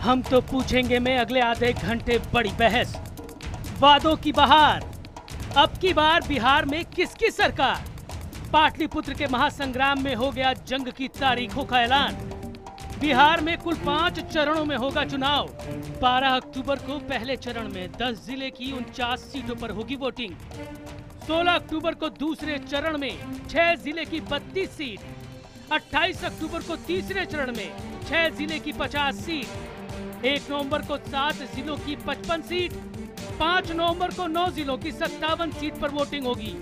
हम तो पूछेंगे में अगले आधे घंटे बड़ी बहस, वादों की बहार। अब की बार बिहार में किसकी सरकार? पाटलिपुत्र के महासंग्राम में हो गया जंग की तारीखों का ऐलान। बिहार में कुल 5 चरणों में होगा चुनाव। 12 अक्टूबर को पहले चरण में 10 जिले की 49 सीटों पर होगी वोटिंग। 16 अक्टूबर को दूसरे चरण में 6 जिले की 32 सीट। 28 अक्टूबर को तीसरे चरण में 6 जिले की 50 सीट। 1 नवंबर को 7 जिलों की 55 सीट। 5 नवंबर को 9 जिलों की 57 सीट पर वोटिंग होगी।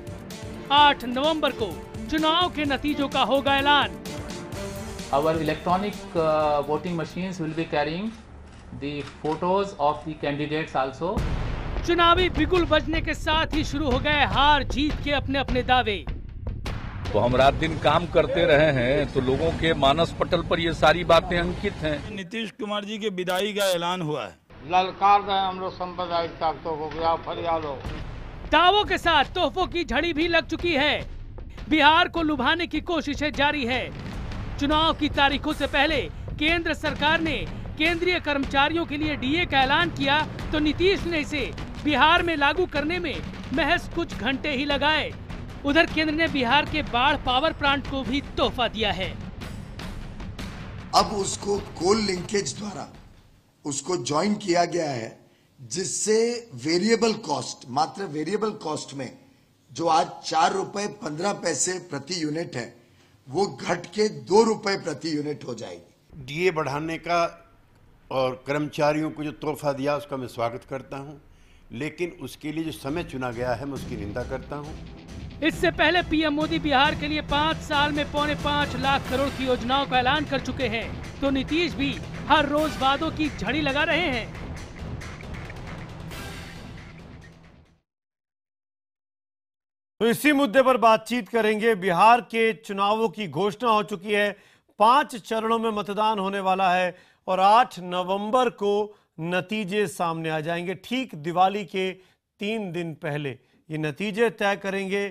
8 नवंबर को चुनाव के नतीजों का होगा ऐलान। Our electronic voting machines will be carrying the photos of the candidates also. चुनावी बिगुल बजने के साथ ही शुरू हो गए हार जीत के अपने अपने दावे। तो हम रात दिन काम करते रहे हैं तो लोगों के मानस पटल पर ये सारी बातें अंकित हैं। नीतीश कुमार जी के विदाई का ऐलान हुआ है। ललकार रहे हम लोग सांप्रदायिक ताकतों को, क्या फरियाद हो। दावों के साथ तोहफों की झड़ी भी लग चुकी है। बिहार को लुभाने की कोशिशें जारी है। चुनाव की तारीखों से पहले केंद्र सरकार ने केंद्रीय कर्मचारियों के लिए डीए का ऐलान किया तो नीतीश ने इसे बिहार में लागू करने में महज कुछ घंटे ही लगाए। उधर केंद्र ने बिहार के बाढ़ पावर प्लांट को भी तोहफा दिया है। अब उसको कोल लिंकेज द्वारा उसको ज्वाइन किया गया है, जिससे वेरिएबल कॉस्ट, मात्र वेरिएबल कॉस्ट में जो आज 4 रुपए 15 पैसे प्रति यूनिट है, वो घट के 2 रुपए प्रति यूनिट हो जाएगी। डीए बढ़ाने का और कर्मचारियों को जो तोहफा दिया उसका मैं स्वागत करता हूं, लेकिन उसके लिए जो समय चुना गया है मैं उसकी निंदा करता हूं। इससे पहले पीएम मोदी बिहार के लिए 5 साल में 5.25 लाख करोड़ की योजनाओं का ऐलान कर चुके हैं, तो नीतीश भी हर रोज वादों की झड़ी लगा रहे हैं। तो इसी मुद्दे पर बातचीत करेंगे। बिहार के चुनावों की घोषणा हो चुकी है, 5 चरणों में मतदान होने वाला है और 8 नवंबर को नतीजे सामने आ जाएंगे। ठीक दिवाली के 3 दिन पहले ये नतीजे तय करेंगे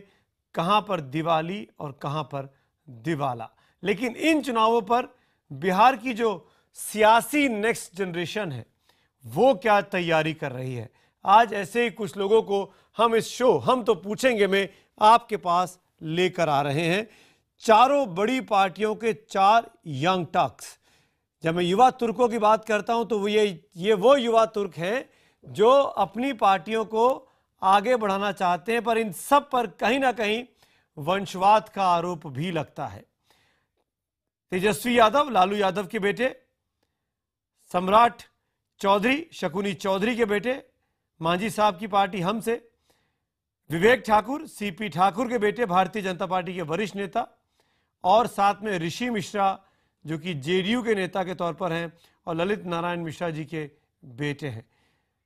कहां पर दिवाली और कहां पर दिवाला। लेकिन इन चुनावों पर बिहार की जो सियासी नेक्स्ट जनरेशन है वो क्या तैयारी कर रही है, आज ऐसे ही कुछ लोगों को हम इस शो हम तो पूछेंगे में आपके पास लेकर आ रहे हैं। चारों बड़ी पार्टियों के 4 यंग टर्क्स। जब मैं युवा तुर्कों की बात करता हूं तो ये वो युवा तुर्क हैं जो अपनी पार्टियों को आगे बढ़ाना चाहते हैं, पर इन सब पर कहीं ना कहीं वंशवाद का आरोप भी लगता है। तेजस्वी यादव, लालू यादव के बेटे, सम्राट चौधरी, शकुनी चौधरी के बेटे, मांझी साहब की पार्टी हमसे, विवेक ठाकुर, सीपी ठाकुर के बेटे, भारतीय जनता पार्टी के वरिष्ठ नेता, और साथ में ऋषि मिश्रा जो कि जेडीयू के नेता के तौर पर हैं, और ललित नारायण मिश्रा जी के बेटे हैं।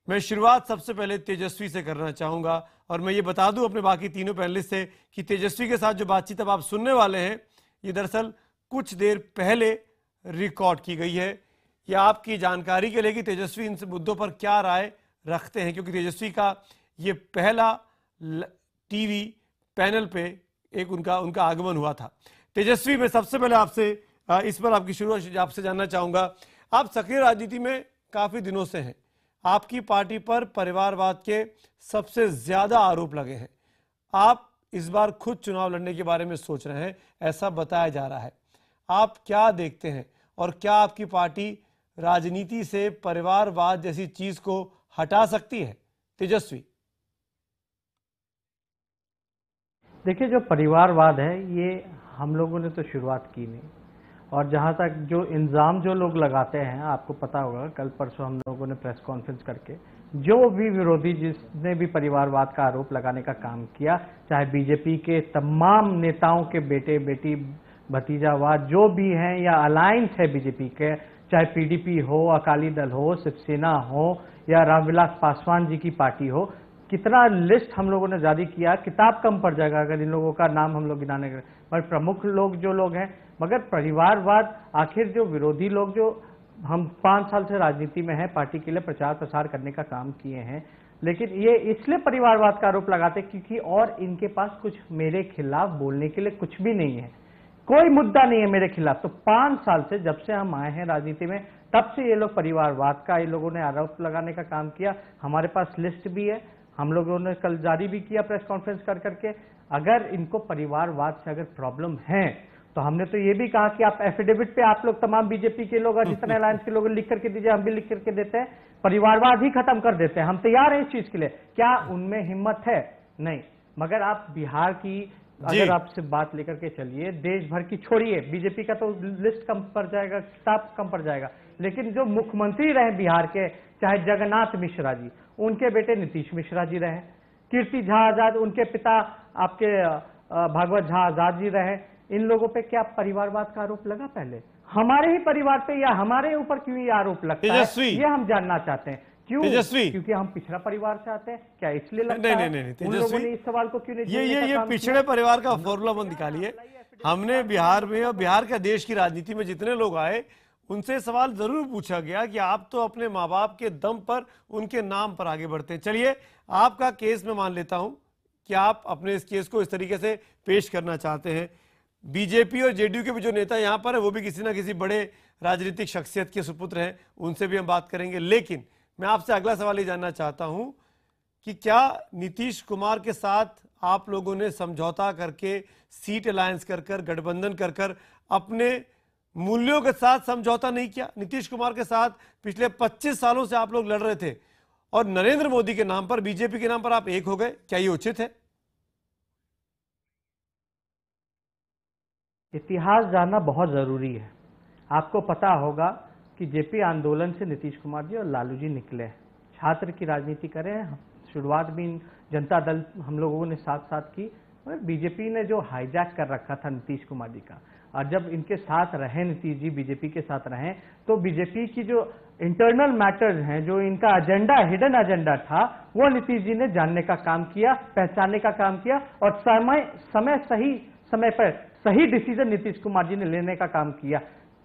मैं शुरुआत सबसे पहले तेजस्वी से करना चाहूंगा, और मैं ये बता दूं अपने बाकी तीनों पैनलिस्ट से कि तेजस्वी के साथ जो बातचीत अब आप सुनने वाले हैं ये दरअसल कुछ देर पहले रिकॉर्ड की गई है। यह आपकी जानकारी के लिए कि तेजस्वी इन मुद्दों पर क्या राय रखते हैं, क्योंकि तेजस्वी का ये पहला टीवी पैनल पे एक उनका आगमन हुआ था। तेजस्वी, मैं सबसे पहले आपसे इस पर आपकी शुरुआत आपसे जानना चाहूंगा। आप सक्रिय राजनीति में काफी दिनों से हैं, आपकी पार्टी पर परिवारवाद के सबसे ज्यादा आरोप लगे हैं। आप इस बार खुद चुनाव लड़ने के बारे में सोच रहे हैं, ऐसा बताया जा रहा है। आप क्या देखते हैं और क्या आपकी पार्टी राजनीति से परिवारवाद जैसी चीज को हटा सकती है? तेजस्वी। देखिए, जो परिवारवाद है ये हम लोगों ने तो शुरुआत की नहीं, और जहाँ तक जो इल्ज़ाम जो लोग लगाते हैं, आपको पता होगा कल परसों हम लोगों ने प्रेस कॉन्फ्रेंस करके जो भी विरोधी जिसने भी परिवारवाद का आरोप लगाने का काम किया, चाहे बीजेपी के तमाम नेताओं के बेटे बेटी भतीजावाद जो भी हैं या अलायंस है बीजेपी के, चाहे पीडीपी हो, अकाली दल हो, शिवसेना हो या रामविलास पासवान जी की पार्टी हो, कितना लिस्ट हम लोगों ने जारी किया, किताब कम पड़ जाएगा अगर इन लोगों का नाम हम लोग गिनाने के, पर प्रमुख लोग जो लोग हैं। मगर परिवारवाद, आखिर जो विरोधी लोग जो हम 5 साल से राजनीति में हैं, पार्टी के लिए प्रचार प्रसार करने का काम किए हैं, लेकिन ये इसलिए परिवारवाद का आरोप लगाते क्योंकि और इनके पास कुछ मेरे खिलाफ बोलने के लिए कुछ भी नहीं है, कोई मुद्दा नहीं है मेरे खिलाफ। तो 5 साल से जब से हम आए हैं राजनीति में, तब से ये लोग परिवारवाद का ये लोगों ने आरोप लगाने का काम किया। हमारे पास लिस्ट भी है, हम लोगों ने कल जारी भी किया प्रेस कॉन्फ्रेंस कर करके। अगर इनको परिवारवाद से अगर प्रॉब्लम है तो हमने तो ये भी कहा कि आप एफिडेविट पे आप लोग तमाम बीजेपी के लोग और जितने अलायंस के लोग लिख करके दीजिए, हम भी लिख करके देते हैं, परिवारवाद ही खत्म कर देते हैं, हम तैयार हैं इस चीज के लिए। क्या उनमें हिम्मत है? नहीं। मगर आप बिहार की अगर आपसे बात लेकर के चलिए, देश भर की छोड़िए, बीजेपी का तो लिस्ट कम पड़ जाएगा, किताब कम पड़ जाएगा, लेकिन जो मुख्यमंत्री रहे बिहार के, चाहे जगन्नाथ मिश्रा जी, उनके बेटे नीतीश मिश्रा जी रहे, कीर्ति झा आजाद, उनके पिता आपके भागवत झा आजाद जी रहे, इन लोगों पे क्या परिवारवाद का आरोप लगा? पहले हमारे ही परिवार पे या हमारे ऊपर क्यों ये आरोप लगता है, ये हम जानना चाहते हैं। क्यों? क्योंकि हम पिछड़ा परिवार से आते हैं क्या, इसलिए लगता है? नहीं, उन लोगों ने इस सवाल को क्यों नहीं ये पिछड़े परिवार का फॉर्मूला मत निकालिए। हमने बिहार में और बिहार का देश की राजनीति में जितने लोग आए उनसे सवाल जरूर पूछा गया कि आप तो अपने माँ बाप के दम पर उनके नाम पर आगे बढ़ते हैं। चलिए, आपका केस मैं मान लेता हूं कि आप अपने इस केस को इस तरीके से पेश करना चाहते हैं। बीजेपी और जेडीयू के भी जो नेता यहां पर है वो भी किसी ना किसी बड़े राजनीतिक शख्सियत के सुपुत्र हैं, उनसे भी हम बात करेंगे। लेकिन मैं आपसे अगला सवाल ये जानना चाहता हूं कि क्या नीतीश कुमार के साथ आप लोगों ने समझौता करके, सीट अलायंस कर कर, गठबंधन कर कर अपने मूल्यों के साथ समझौता नहीं किया? नीतीश कुमार के साथ पिछले 25 सालों से आप लोग लड़ रहे थे और नरेंद्र मोदी के नाम पर, बीजेपी के नाम पर आप एक हो गए, क्या ये उचित है? इतिहास जानना बहुत जरूरी है। आपको पता होगा कि जेपी आंदोलन से नीतीश कुमार जी और लालू जी निकले, छात्र की राजनीति करें, शुरुआत भी जनता दल हम लोगों ने साथ साथ की, और बीजेपी ने जो हाईजैक कर रखा था नीतीश कुमार जी का, और जब इनके साथ रहे नीतीश जी, बीजेपी के साथ रहे, तो बीजेपी की जो इंटरनल मैटर्स हैं, जो इनका एजेंडा, हिडन एजेंडा था, वो नीतीश जी ने जानने का काम किया, पहचानने का काम किया, और सही समय पर सही डिसीजन नीतीश कुमार जी ने लेने का काम किया।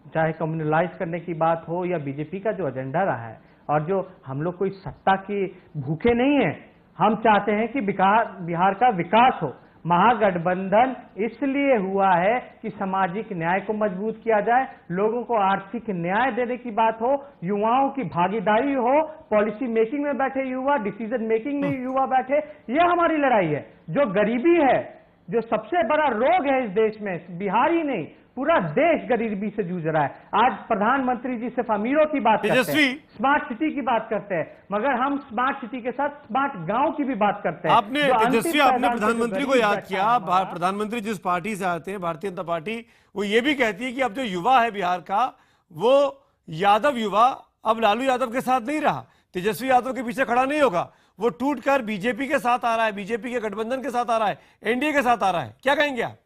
चाहे कम्युनलाइज करने की बात हो या बीजेपी का जो एजेंडा रहा है, और जो हम लोग कोई सत्ता के भूखे नहीं है, हम चाहते हैं कि बिहार का विकास हो। महागठबंधन इसलिए हुआ है कि सामाजिक न्याय को मजबूत किया जाए, लोगों को आर्थिक न्याय देने की बात हो, युवाओं की भागीदारी हो, पॉलिसी मेकिंग में बैठे युवा, डिसीजन मेकिंग में युवा बैठे, ये हमारी लड़ाई है। जो गरीबी है, जो सबसे बड़ा रोग है इस देश में, बिहार ही नहीं पूरा देश गरीबी से जूझ रहा है। आज प्रधानमंत्री जी सिर्फ अमीरों की बात करते हैं, स्मार्ट सिटी की बात करते हैं, मगर हम स्मार्ट सिटी के साथ स्मार्ट गांव की भी बात करते हैं। आपने तेजस्वी, आपने प्रधानमंत्री को याद किया। प्रधानमंत्री जिस पार्टी से आते हैं, भारतीय जनता पार्टी, वो ये भी कहती है कि अब जो युवा है बिहार का, वो यादव युवा अब लालू यादव के साथ नहीं रहा, तेजस्वी यादव के पीछे खड़ा नहीं होगा, वो टूटकर बीजेपी के साथ आ रहा है, बीजेपी के गठबंधन के साथ आ रहा है, एनडीए के साथ आ रहा है। क्या कहेंगे आप?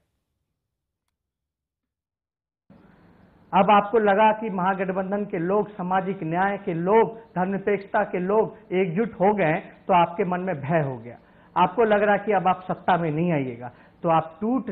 अब आपको लगा कि महागठबंधन के लोग, सामाजिक न्याय के लोग, धर्मनिरपेक्षता के लोग एकजुट हो गए, तो आपके मन में भय हो गया। आपको लग रहा कि अब आप सत्ता में नहीं आइएगा, तो आप टूट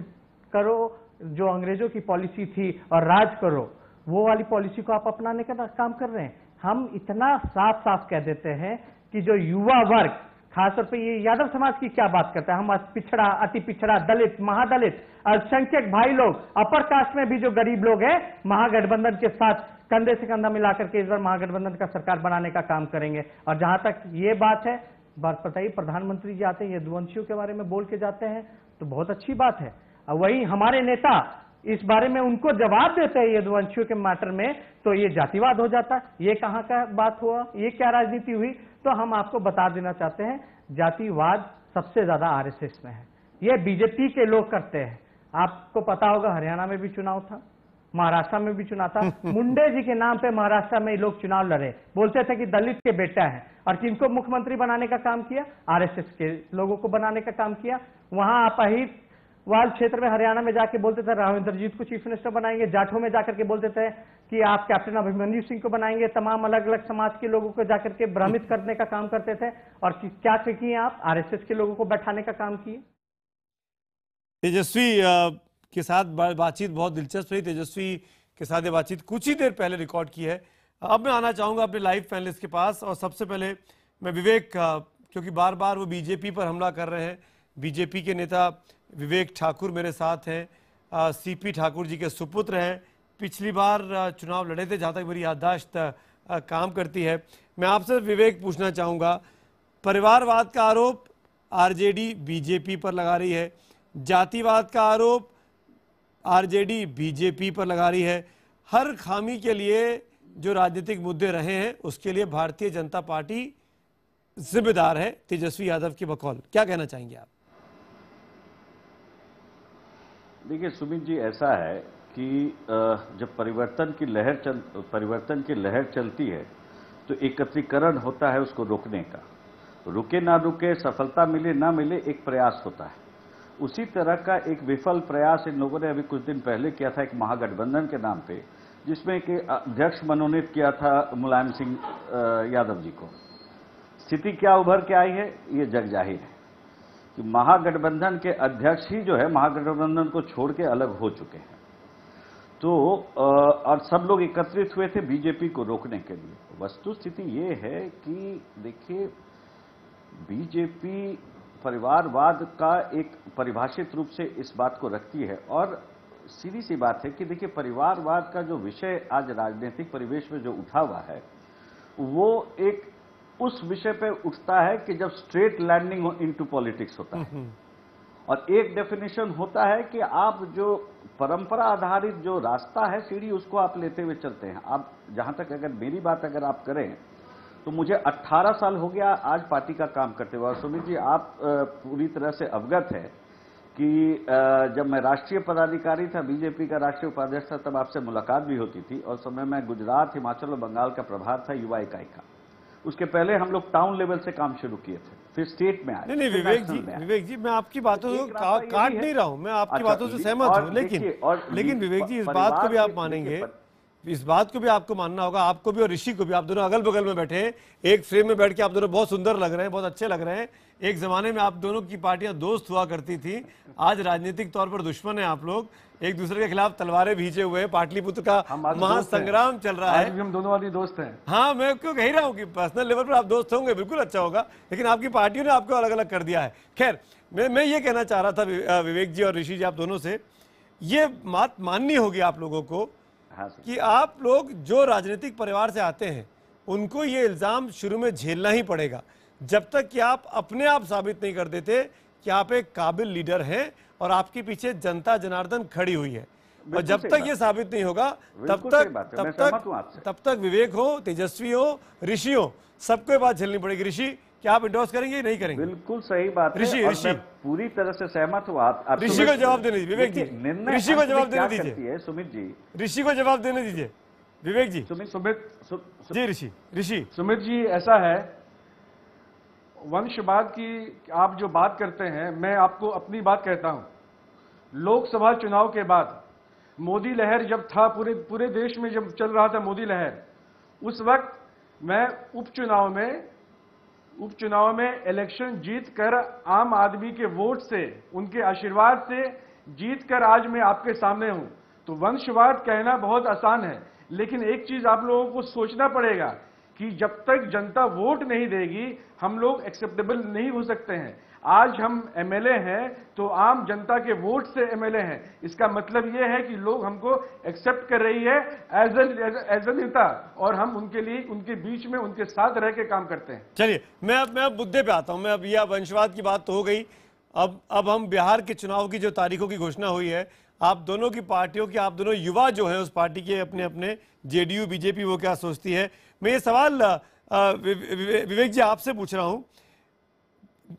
करो, जो अंग्रेजों की पॉलिसी थी, और राज करो, वो वाली पॉलिसी को आप अपनाने का काम कर रहे हैं। हम इतना साफ साफ कह देते हैं कि जो युवा वर्ग, खासतौर पे ये यादव समाज की क्या बात करता है, हम पिछड़ा, अति पिछड़ा, दलित, महादलित, अल्पसंख्यक भाई लोग, अपर कास्ट में भी जो गरीब लोग हैं, महागठबंधन के साथ कंधे से कंधा मिलाकर के इस बार महागठबंधन का सरकार बनाने का काम करेंगे। और जहां तक ये बात है, पता ही प्रधानमंत्री जी आते हैं, यदुवंशियों के बारे में बोल के जाते हैं, तो बहुत अच्छी बात है। और वही हमारे नेता इस बारे में उनको जवाब देते हैं यदुवंशियों के मैटर में, तो ये जातिवाद हो जाता है। ये कहां का बात हुआ, ये क्या राजनीति हुई? तो हम आपको बता देना चाहते हैं, जातिवाद सबसे ज्यादा आरएसएस में है, ये बीजेपी के लोग करते हैं। आपको पता होगा हरियाणा में भी चुनाव था, महाराष्ट्र में भी चुनाव था, मुंडे जी के नाम पे महाराष्ट्र में लोग चुनाव लड़े, बोलते थे कि दलित के बेटा है, और किनको मुख्यमंत्री बनाने का काम किया? आरएसएस के लोगों को बनाने का काम किया। वहां अपहित वाल क्षेत्र में हरियाणा में जाके बोलते थे राव इंद्रजीत को चीफ मिनिस्टर बनाएंगे, जाठों में जाकर के बोलते थे कि आप कैप्टन अभिमन्यु सिंह को बनाएंगे, तमाम अलग अलग समाज के लोगों को जाकर के भ्रमित करने का काम करते थे। और क्या किए आप? आरएसएस के लोगों को बैठाने का काम किए। तेजस्वी के साथ बातचीत बहुत दिलचस्प रही। तेजस्वी के साथ ये बातचीत कुछ ही देर पहले रिकॉर्ड की है। अब मैं आना चाहूंगा अपने लाइव पैनलिस्ट के पास, और सबसे पहले मैं विवेक, क्योंकि बार बार वो बीजेपी पर हमला कर रहे हैं, बीजेपी के नेता विवेक ठाकुर मेरे साथ हैं, सीपी ठाकुर जी के सुपुत्र हैं, पिछली बार चुनाव लड़े थे, जहाँ तक मेरी याददाश्त काम करती है। मैं आपसे विवेक पूछना चाहूँगा, परिवारवाद का आरोप आरजेडी बीजेपी पर लगा रही है, जातिवाद का आरोप आरजेडी बीजेपी पर लगा रही है। हर खामी के लिए जो राजनीतिक मुद्दे रहे हैं उसके लिए भारतीय जनता पार्टी जिम्मेदार है, तेजस्वी यादव की बकौल। क्या कहना चाहेंगे आप? देखिए सुमित जी, ऐसा है कि जब परिवर्तन की लहर चलती है तो एकत्रीकरण होता है उसको रोकने का। रुके ना रुके, सफलता मिले ना मिले, एक प्रयास होता है। उसी तरह का एक विफल प्रयास इन लोगों ने अभी कुछ दिन पहले किया था, एक महागठबंधन के नाम पे, जिसमें कि अध्यक्ष मनोनीत किया था मुलायम सिंह यादव जी को। स्थिति क्या उभर के आई है ये जग जाहिर है कि महागठबंधन के अध्यक्ष ही जो है महागठबंधन को छोड़ के अलग हो चुके हैं। तो और सब लोग एकत्रित हुए थे बीजेपी को रोकने के लिए। वस्तु स्थिति ये है कि देखिए, बीजेपी परिवारवाद का एक परिभाषित रूप से इस बात को रखती है, और सीधी सी बात है कि देखिए, परिवारवाद का जो विषय आज राजनीतिक परिवेश में जो उठा हुआ है वो एक उस विषय पे उठता है कि जब स्ट्रेट लैंडिंग इनटू पॉलिटिक्स होता है, और एक डेफिनेशन होता है कि आप जो परंपरा आधारित जो रास्ता है सीढ़ी, उसको आप लेते हुए चलते हैं। आप जहां तक अगर मेरी बात अगर आप करें तो मुझे 18 साल हो गया आज पार्टी का काम करते हुए। और सुमित जी, आप पूरी तरह से अवगत है कि जब मैं राष्ट्रीय पदाधिकारी था, बीजेपी का राष्ट्रीय उपाध्यक्ष था, तब आपसे मुलाकात भी होती थी, और समय में गुजरात, हिमाचल और बंगाल का प्रभार था युवा इकाई का। उसके पहले हम लोग टाउन लेवल से काम शुरू किए थे, फिर स्टेट में आए। नहीं विवेक जी, मैं आपकी बातों को काट नहीं रहा हूं, मैं आपकी बातों से सहमत हूं, लेकिन विवेक जी, इस बात को भी आप मानेंगे, इस बात को भी आपको मानना होगा, आपको भी और ऋषि को भी। आप दोनों अगल बगल में बैठे हैं, एक फ्रेम में बैठ के आप दोनों बहुत सुंदर लग रहे हैं, बहुत अच्छे लग रहे हैं। एक जमाने में आप दोनों की पार्टियां दोस्त हुआ करती थी, आज राजनीतिक तौर पर दुश्मन है आप लोग, एक दूसरे के खिलाफ तलवारें भींचे हुए हैं, पाटलिपुत्र का महासंग्राम चल रहा है। हम दोनों वाली दोस्त हैं। हाँ, मैं क्यों कह रहा हूँ कि पर्सनल लेवल पर आप दोस्त होंगे, बिल्कुल अच्छा होगा, लेकिन आपकी पार्टियों ने आपको अलग अलग कर दिया है। खैर, मैं ये कहना चाह रहा था विवेक जी और ऋषि जी, आप दोनों से ये बात माननी होगी आप लोगों को कि आप लोग जो राजनीतिक परिवार से आते हैं उनको ये इल्जाम शुरू में झेलना ही पड़ेगा, जब तक कि आप अपने आप साबित नहीं कर देते कि आप एक काबिल लीडर हैं और आपके पीछे जनता जनार्दन खड़ी हुई है। और जब तक ये साबित नहीं होगा तब तक विवेक हो, तेजस्वी हो, ऋषि हो, सबको ये बात झेलनी पड़ेगी। ऋषि, क्या आप इंडोर्स करेंगे या नहीं करेंगे? बिल्कुल सही बात है, ऋषि पूरी तरह से सहमत हूँ। आप ऋषि को जवाब देने दीजिए। विवेक जी, ऋषि को जवाब देने दीजिए। सुमित जी, ऋषि को जवाब देने दीजिए। विवेक जी। जी ऋषि। सुमित जी, ऐसा है, वंशवाद की आप जो बात करते हैं, मैं आपको अपनी बात कहता हूं। लोकसभा चुनाव के बाद मोदी लहर जब था, पूरे देश में जब चल रहा था मोदी लहर, उस वक्त मैं उपचुनाव में इलेक्शन जीत कर आम आदमी के वोट से, उनके आशीर्वाद से जीत कर आज मैं आपके सामने हूं। तो वंशवाद कहना बहुत आसान है, लेकिन एक चीज आप लोगों को सोचना पड़ेगा कि जब तक जनता वोट नहीं देगी हम लोग एक्सेप्टेबल नहीं हो सकते हैं। आज हम एमएलए हैं तो आम जनता के वोट से एमएलए हैं, इसका मतलब यह है कि लोग हमको एक्सेप्ट कर रही है एज ए नेता, और हम उनके लिए, उनके बीच में, उनके साथ रह के काम करते हैं। चलिए, मैं अब मुद्दे पे आता हूं। मैं अब यह वंशवाद की बात तो हो गई, अब हम बिहार के चुनाव की जो तारीखों की घोषणा हुई है, आप दोनों की पार्टियों की, आप दोनों युवा जो है उस पार्टी के अपने अपने, जेडीयू बीजेपी वो क्या सोचती है। मैं ये सवाल विवेक जी आपसे पूछ रहा हूं,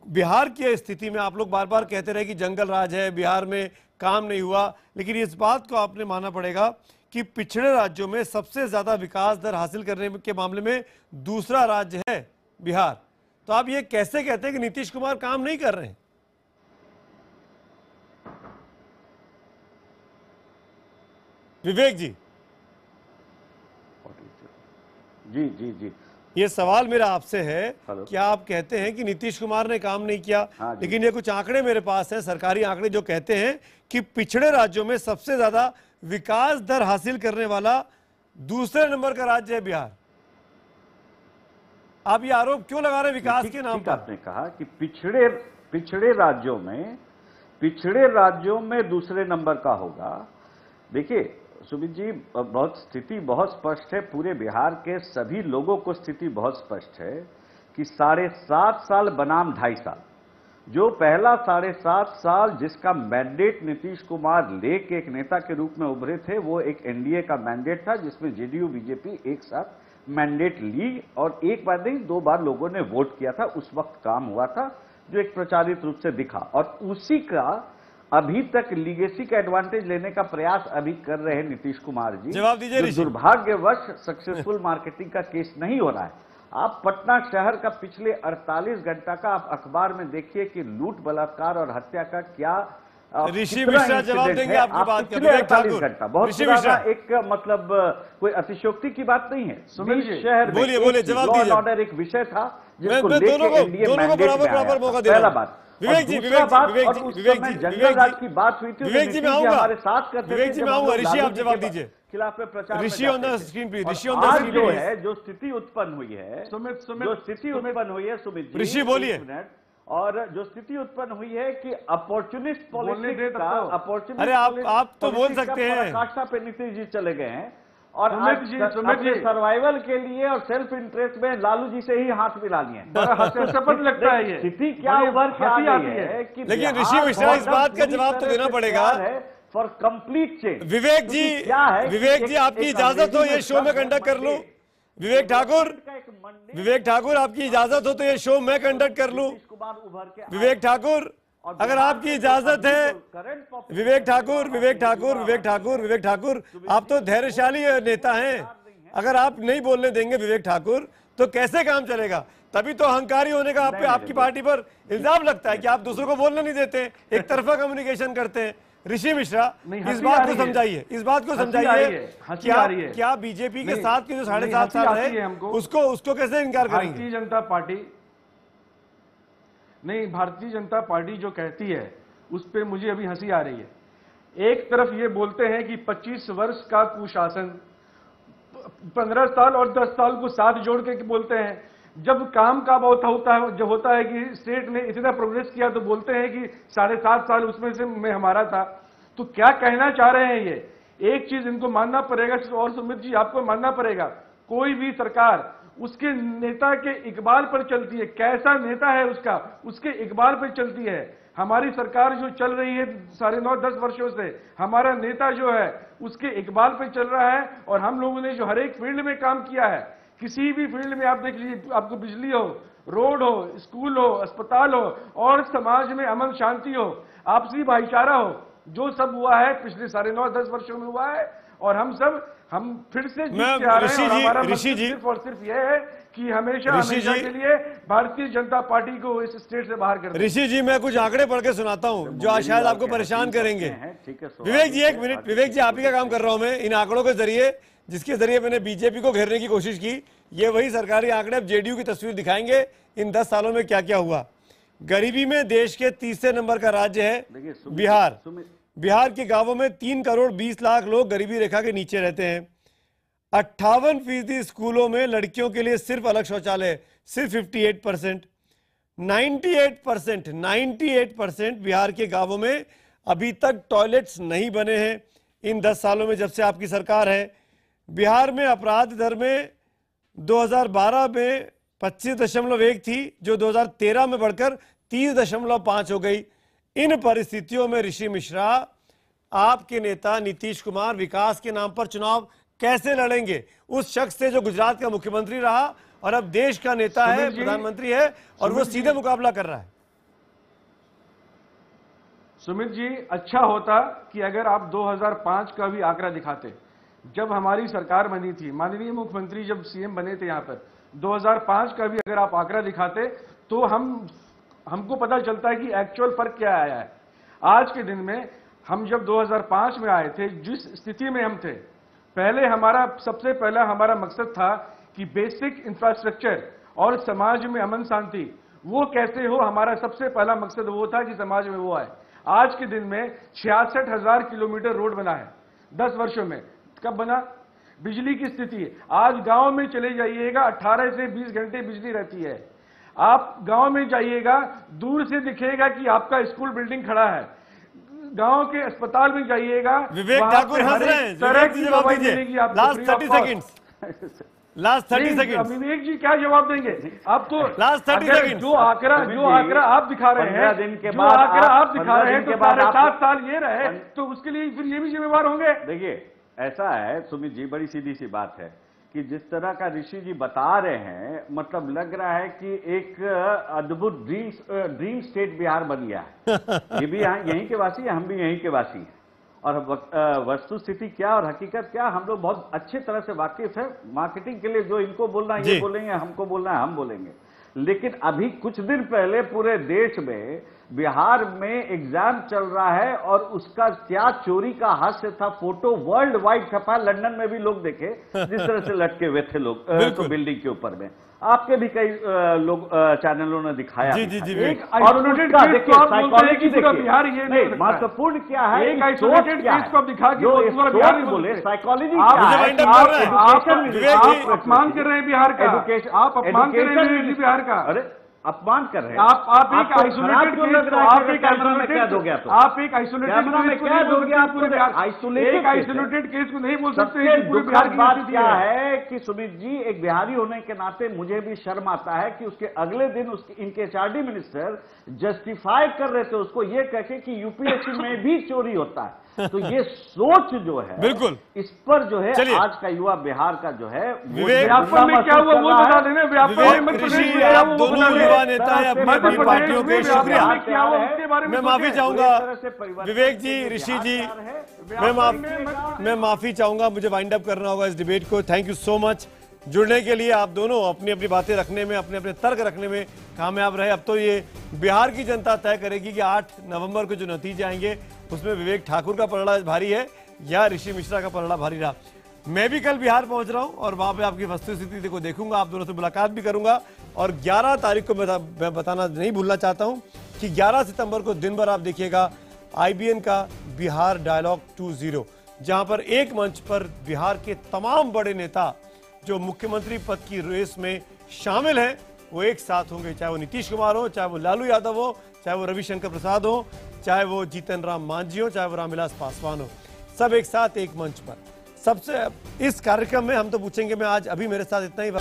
बिहार की स्थिति में आप लोग बार बार कहते रहे कि जंगल राज है, बिहार में काम नहीं हुआ, लेकिन इस बात को आपने मानना पड़ेगा कि पिछड़े राज्यों में सबसे ज्यादा विकास दर हासिल करने के मामले में दूसरा राज्य है बिहार। तो आप ये कैसे कहते हैं कि नीतीश कुमार काम नहीं कर रहे हैं? विवेक जी। जी, ये सवाल मेरा आपसे है, क्या आप कहते हैं कि नीतीश कुमार ने काम नहीं किया? लेकिन ये कुछ आंकड़े मेरे पास हैं, सरकारी आंकड़े, जो कहते हैं कि पिछड़े राज्यों में सबसे ज्यादा विकास दर हासिल करने वाला दूसरे नंबर का राज्य है बिहार। आप ये आरोप क्यों लगा रहे हैं विकास के नाम पर? आपने कहा कि पिछड़े राज्यों में दूसरे नंबर का होगा। देखिए, सुमित जी, बहुत स्थिति बहुत स्पष्ट है, पूरे बिहार के सभी लोगों को स्थिति बहुत स्पष्ट है कि 7.5 साल बनाम 2.5 साल, जो पहला 7.5 साल जिसका मैंडेट नीतीश कुमार लेके एक नेता के रूप में उभरे थे, वो एक एनडीए का मैंडेट था जिसमें जेडीयू बीजेपी एक साथ मैंडेट ली और एक बार नहीं 2 बार लोगों ने वोट किया था। उस वक्त काम हुआ था जो एक प्रचारित रूप से दिखा, और उसी का अभी तक लीगेसी का एडवांटेज लेने का प्रयास अभी कर रहे हैं नीतीश कुमार जी। जवाब दीजिए ऋषि। दुर्भाग्यवश सक्सेसफुल मार्केटिंग का केस नहीं हो रहा है। आप पटना शहर का पिछले 48 घंटा का आप अखबार में देखिए कि लूट, बलात्कार और हत्या का क्या ऋषि मिश्रा जवाब देंगे आपकी बात का। विवेक ठाकुर, घंटा बहुत पुराना एक मतलब कोई अतिशयोक्ति की बात नहीं है। शहर बोलिए जवाब दीजिए। ऑर्डर एक विषय था मैं दोनों को बराबर मौका दे रहा हूं। पहला बात विवेक जी की बात हुई थी, विवेक जी मैं आऊंगा, हमारे साथ करते थे। विवेक जी मैं आऊंगा, ऋषि आप जवाब दीजिए। खिलाफ में प्रचार Rishi on the screen please, Rishi on the आज स्क्रीन जो प्लीज। है जो स्थिति उत्पन्न हुई है, जो स्थिति उत्पन्न हुई है सुमित जी, ऋषि बोलिए। और जो स्थिति उत्पन्न हुई है कि अपॉर्चुनिस्ट पॉलिटिक्स का, अपॉर्चुनिस्ट, अरे आप तो बोल सकते हैं, काष्ठा पे नीतीश जी चले गए हैं और अपने सर्वाइवल के लिए और सेल्फ इंटरेस्ट में लालू जी से ही हाथ मिला लिए। शपथ लगता है ये स्थिति क्या उभर के आ गई है कि लेकिन ऋषि मिश्रा इस बात का जवाब तो देना पड़ेगा फॉर कंप्लीट चेंज। विवेक जी क्या है, विवेक जी आपकी इजाजत हो ये शो में कंडक्ट कर लूं? विवेक ठाकुर आपकी इजाजत हो तो ये शो मैं कंडक्ट कर लूं? विवेक ठाकुर अगर आपकी इजाजत है, विवेक ठाकुर आप तो धैर्यशाली नेता हैं, अगर आप नहीं बोलने देंगे विवेक ठाकुर तो कैसे काम चलेगा? तभी तो अहंकारी होने का आपकी पार्टी पर इल्जाम लगता है कि आप दूसरों को बोलने नहीं देते, एक तरफा कम्युनिकेशन करते हैं। ऋषि मिश्रा इस बात को समझाइए, क्या बीजेपी के साथ की जो 7.5 साल है उसको कैसे इनकार करेंगे? भारतीय जनता पार्टी जो कहती है उस पे मुझे अभी हंसी आ रही है। एक तरफ ये बोलते हैं कि 25 वर्ष का कुशासन, 15 साल और 10 साल को साथ जोड़ के बोलते हैं। जब काम का बहुत होता है कि स्टेट ने इतना प्रोग्रेस किया तो बोलते हैं कि 7.5 साल उसमें से में हमारा था। तो क्या कहना चाह रहे हैं ये? एक चीज इनको मानना पड़ेगा और सुमित जी आपको मानना पड़ेगा, कोई भी सरकार उसके नेता के इकबाल पर चलती है। कैसा नेता है उसके इकबाल पर चलती है। हमारी सरकार जो चल रही है 9.5-10 वर्षों से, हमारा नेता जो है उसके इकबाल पर चल रहा है। और हम लोगों ने जो हर एक फील्ड में काम किया है, किसी भी फील्ड में आप देख लीजिए, आपको बिजली हो, रोड हो, स्कूल हो, अस्पताल हो और समाज में अमन शांति हो, आपसी भाईचारा हो, जो सब हुआ है पिछले 9.5-10 वर्षों में हुआ है। और हम फिर से जीत के आ रहे हैं। हमारा सिर्फ और सिर्फ यह है कि हमेशा के लिए भारतीय जनता पार्टी को इस स्टेट से बाहर कर। ऋषि जी मैं कुछ आंकड़े पढ़ के सुनाता हूं जो शायद आपको परेशान करेंगे। विवेक जी एक मिनट, विवेक जी आप ही का काम कर रहा हूं मैं इन आंकड़ों के जरिए, जिसके जरिए मैंने बीजेपी को घेरने की कोशिश की। ये वही सरकारी आंकड़े, अब जेडीयू की तस्वीर दिखाएंगे इन 10 सालों में क्या क्या हुआ। गरीबी में देश के 30 नंबर का राज्य है बिहार। बिहार के गांवों में 3 करोड़ 20 लाख लोग गरीबी रेखा के नीचे रहते हैं। 58% स्कूलों में लड़कियों के लिए सिर्फ अलग शौचालय, सिर्फ 58%। 98% बिहार के गांवों में अभी तक टॉयलेट्स नहीं बने हैं इन 10 सालों में जब से आपकी सरकार है। बिहार में अपराध दर में 2012 में 25.1 थी, जो 2013 में बढ़कर 30.5 हो गई। इन परिस्थितियों में ऋषि मिश्रा, आपके नेता नीतीश कुमार विकास के नाम पर चुनाव कैसे लड़ेंगे? उस शख्स से जो गुजरात का मुख्यमंत्री रहा और अब देश का नेता है, प्रधानमंत्री है, और वो सीधे मुकाबला कर रहा है। सुमित जी, अच्छा होता कि अगर आप 2005 का भी आंकड़ा दिखाते, जब हमारी सरकार बनी थी, माननीय मुख्यमंत्री जब सीएम बने थे यहाँ पर, 2005 का भी अगर आप आंकड़ा दिखाते तो हमको पता चलता है कि एक्चुअल फर्क क्या आया है। आज के दिन में हम जब 2005 में आए थे, जिस स्थिति में हम थे, सबसे पहला हमारा मकसद था कि बेसिक इंफ्रास्ट्रक्चर और समाज में अमन शांति वो कैसे हो। हमारा सबसे पहला मकसद वो था कि समाज में वो आए। आज के दिन में 66,000 किलोमीटर रोड बना है 10 वर्षों में। कब बना? बिजली की स्थिति, आज गांव में चले जाइएगा 18 से 20 घंटे बिजली रहती है। आप गांव में जाइएगा, दूर से दिखेगा कि आपका स्कूल बिल्डिंग खड़ा है, गांव के अस्पताल में जाइएगा, विवेक वहां ठाकुर पे हंस हर रहे एक हैं। तरह विवेक की जी जवाब दवाई दीजिए, मिलेगी आपको last free 30 of cost। Seconds, last 30 seconds. Vivek ji क्या जवाब देंगे? आप तो लास्ट 30 अगर सेकंड्स। जो आंकड़ा आप दिखा रहे हैं, 15 दिन के जो बाद आंकड़ा आप आप दिखा रहे हैं, 15 तो दिन के बाद 7.5 साल ये रहे, तो उसके लिए फिर ये भी जिम्मेवार होंगे। देखिए ऐसा है सुमित जी, बड़ी सीधी सी बात है कि जिस तरह का ऋषि जी बता रहे हैं, मतलब लग रहा है कि एक अद्भुत ड्रीम स्टेट बिहार बन गया है। ये भी यहीं के वासी हैं, हम भी यहीं के वासी हैं, और वस्तु स्थिति क्या और हकीकत क्या हम लोग बहुत अच्छी तरह से वाकिफ है। मार्केटिंग के लिए जो इनको बोलना है ये बोलेंगे, हमको बोलना है हम बोलेंगे। लेकिन अभी कुछ दिन पहले पूरे देश में बिहार में एग्जाम चल रहा है और उसका क्या चोरी का हास्य था, फोटो वर्ल्ड वाइड छपा, लंदन में भी लोग देखे जिस तरह से लटके हुए थे लोग तो बिल्डिंग के ऊपर में। आपके भी कई लोग चैनलों ने दिखाया। जी जी जी। एक आइसोलेटेड केस को आप बोलते हैं कि पूरा बिहार ये नहीं, महत्वपूर्ण क्या है, एक आइसोलेटेड केस को आप दिखा के पूरा बिहार नहीं बोले, साइकोलॉजी आप अपमान कर रहे हैं बिहार का, आप अपमान कर रहे हैं बिहार का। अरे अपमान कर रहे हैं आप एक आइसोलेटेड केस को आप एक आइसोलेटेड केस को नहीं बोल सकते हैं पूरे बिहार की बात क्या है कि सुमित जी, एक बिहारी होने के नाते मुझे भी शर्म आता है कि उसके अगले दिन उसके इनके एचआरडी मिनिस्टर जस्टिफाई कर रहे थे उसको ये कहके कि यूपीएससी में भी चोरी होता है। तो ये सोच जो है बिल्कुल इस पर जो है आज का युवा बिहार का जो है व्यापक में क्या हुआ वो बता देना। आप दोनों युवा नेता हैं अपनी अपनी पार्टियों के, शुक्रिया। मैं माफी चाहूंगा विवेक जी, ऋषि जी, मैं माफी चाहूंगा, मुझे वाइंड अप करना होगा इस डिबेट को। थैंक यू सो मच जुड़ने के लिए। आप दोनों अपनी अपनी बातें रखने में, अपने अपने तर्क रखने में कामयाब रहे। अब तो ये बिहार की जनता तय करेगी कि 8 नवंबर को जो नतीजे आएंगे उसमें विवेक ठाकुर का पलड़ा भारी है या ऋषि मिश्रा का पलड़ा भारी रहा। मैं भी कल बिहार पहुंच रहा हूं और वहां पे आपकी वस्तुस्थिति को देखूंगा, आप दोनों से मुलाकात भी करूंगा। और 11 तारीख को मैं बताना नहीं भूलना चाहता हूं कि 11 सितंबर को दिन भर आप देखिएगा IBN का बिहार डायलॉग 2.0, जहां पर एक मंच पर बिहार के तमाम बड़े नेता जो मुख्यमंत्री पद की रेस में शामिल हैं वो एक साथ होंगे, चाहे वो नीतीश कुमार हो, चाहे वो लालू यादव हो, चाहे वो रविशंकर प्रसाद हो, चाहे वो जीतन राम मांझी हो, चाहे वो रामविलास पासवान हो, सब एक साथ एक मंच पर। सबसे इस कार्यक्रम में हम तो पूछेंगे, मैं आज अभी मेरे साथ इतना ही